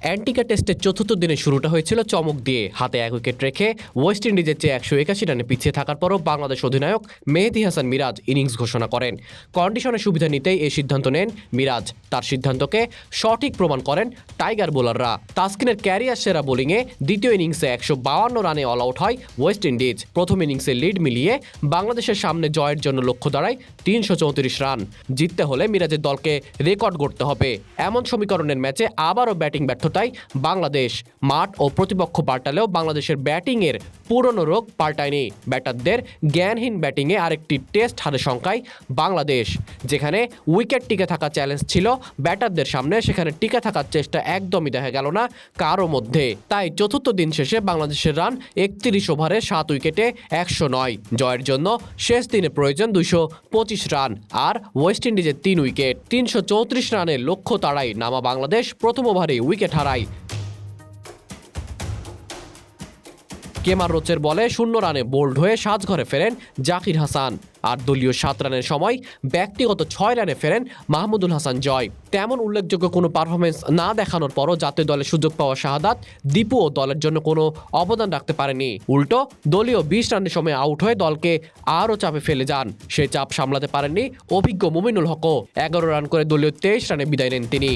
অ্যান্টিকা টেস্টের চতুর্থ দিনের শুরুটা হয়েছিল চমক দিয়ে। হাতে 1 উইকেট রেখে ওয়েস্ট ইন্ডিজের চেয়ে 181 রানে পিছিয়ে থাকার পরও বাংলাদেশ অধিনায়ক মেহেদী হাসান মিরাজ ইনিংস ঘোষণা করেন। কন্ডিশনের সুবিধা নিতেই এই সিদ্ধান্ত নেন মিরাজ। তার সিদ্ধান্তকে সঠিক প্রমাণ করেন টাইগার বোলাররা। তাসকিনের ক্যারিয়ার সেরা বোলিংয়ে দ্বিতীয় ইনিংসে 152 রানে অল আউট হয় ওয়েস্ট ইন্ডিজ। প্রথম ইনিংসে লিড মিলিয়ে বাংলাদেশের সামনে জয়ের জন্য লক্ষ্য দাঁড়ায় 334 রান। জিততে হলে মিরাজের দলকে রেকর্ড গড়তে হবে। এমন সমীকরণের ম্যাচে আবারও ব্যাটিং ব্যর্থতায় বাংলাদেশ। মাঠ ও প্রতিপক্ষ পাল্টালেও বাংলাদেশের ব্যাটিংয়ের পুরনো রোগ পাল্টায়নি। ব্যাটারদের জ্ঞানহীন ব্যাটিংয়ে আরেকটি টেস্ট হারের সংখ্যায় বাংলাদেশ। যেখানে উইকেট টিকে থাকা চ্যালেঞ্জ ছিল ব্যাটারদের সামনে, সেখানে টিকে থাকার চেষ্টা একদমই দেখা গেল না কারো মধ্যে। তাই চতুর্থ দিন শেষে বাংলাদেশের রান 31 ওভারে 7 উইকেটে 109। জয়ের জন্য শেষ দিনে প্রয়োজন 225 রান আর ওয়েস্ট ইন্ডিজের 3 উইকেট। 334 রানের লক্ষ্য তাড়াই নামা বাংলাদেশ প্রথম ওভারে উইকেট হারায়। কেমার রোচের বলে 0 রানে বোল্ড হয়ে সাজঘরে ফেরেন জাকির হাসান। আর দলীয় 7 রানের সময় ব্যক্তিগত 6 রানে ফেরেন মাহমুদুল হাসান জয়। তেমন উল্লেখযোগ্য কোনো পারফরমেন্স না দেখানোর পরও জাতীয় দলে সুযোগ পাওয়া শাহাদাত দীপুও দলের জন্য কোনো অবদান রাখতে পারেনি। উল্টো দলীয় 20 রানের সময় আউট হয়ে দলকে আরও চাপে ফেলে যান। সেই চাপ সামলাতে পারেননি অভিজ্ঞ মুমিনুল হকও। 11 রান করে দলীয় 23 রানে বিদায় নেন তিনি।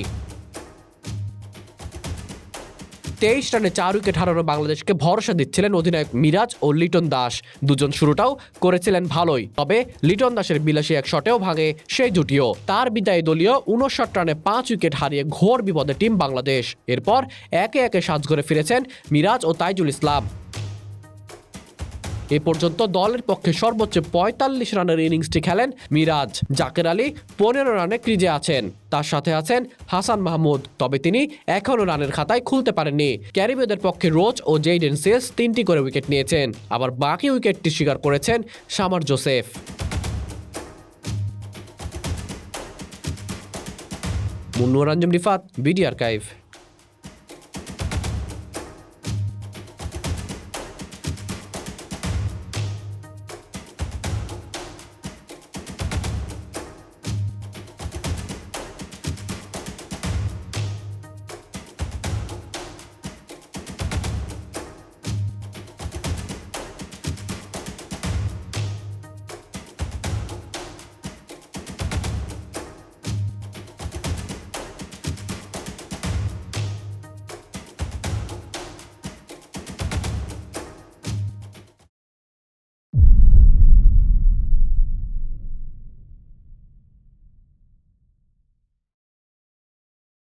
23 রানে 4 উইকেট হারানো বাংলাদেশকে ভরসা দিচ্ছিলেন অধিনায়ক মিরাজ ও লিটন দাস। দুজন শুরুটাও করেছিলেন ভালোই, তবে লিটন দাসের বিলাসী এক শটেও ভাঙে সেই জুটিও। তার বিদায়ে দলীয় 59 রানে 5 উইকেট হারিয়ে ঘোর বিপদে টিম বাংলাদেশ। এরপর একে একে সাজঘরে ফিরেছেন মিরাজ ও তাইজুল ইসলাম। এ পর্যন্ত দলের পক্ষে সর্বোচ্চ 45 রানের ইনিংসটি খেলেন মিরাজ। জাকের আলী 15 রানে ক্রিজে আছেন, তার সাথে আছেন হাসান মাহমুদ, তবে তিনি এখনও রানের খাতায় খুলতে পারেননি। ক্যারিবীয়দের পক্ষে রোচ ও জেইডেন সিলস 3টি করে উইকেট নিয়েছেন, আবার বাকি উইকেটটি শিকার করেছেন Shamar Joseph. Munnur Anjum Rifat, BD archive.